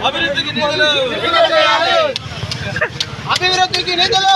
అభివృద్ధికి నిధులు అభివృద్ధికి నిధులు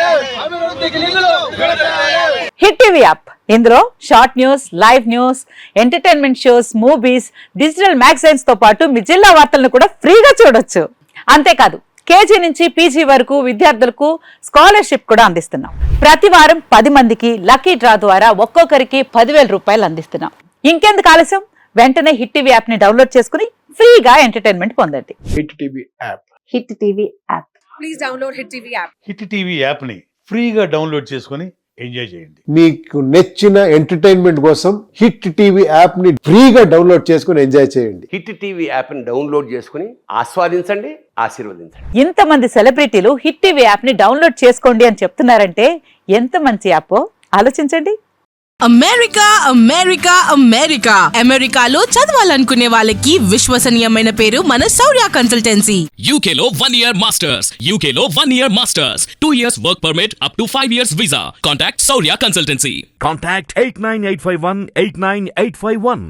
అభివృద్ధికి నిధులు హిట్ టీవీ యాప్ ఇందులో short news, live news, entertainment shows, movies, digital magazines తో పాటు మీ జిల్లా వార్తలను కూడా ఫ్రీగా చూడొచ్చు. అంతేకాదు కేజీ నుంచి పీజీ వరకు విద్యార్థులకు స్కాలర్షిప్ కూడా అందిస్తున్నాం. ప్రతి వారం 10 మందికి లక్కీ డ్రా ద్వారా ఒక్కొక్కరికి 10,000 రూపాయలు అందిస్తున్నాం. ఇంకెందుకు ఆలస్యం, వెంటనే హిట్ టీవీ యాప్ ని డౌన్లోడ్ చేసుకుని ఫ్రీగా ఎంటర్టైన్మెంట్ పొందండి. Hit TV app. Hit TV app. Please download hit TV app. Hit TV app ని ఫ్రీగా డౌన్లోడ్ చేసుకుని ఎంజాయ్ చేయండి. మీకు నచ్చిన ఎంటర్టైన్మెంట్ కోసం హిట్ టీవీ యాప్ ని ఫ్రీగా డౌన్లోడ్ చేసుకుని ఎంజాయ్ చేయండి. హిట్ టీవీ యాప్ ని డౌన్లోడ్ చేసుకుని ఆస్వాదించండి, ఆశీర్వదించండి. ఇంతమంది సెలబ్రిటీలు హిట్ టీవీ యాప్ ని డౌన్లోడ్ చేసుకోండి అని చెప్తున్నారంటే ఎంత మంచి యాప్ ఆలోచించండి. అమెరికా అమెరికా అమెరికా అమెరికాలో చదవాలనుకునే వాళ్ళకి విశ్వసనీయమైన పేరు మన శౌర్య కన్సల్టెన్సీ. UK లో 1 year masters, UK లో 1 year masters, 2 years work permit up to 5 years visa. Contact Saurya Consultancy. Contact 89851 89851.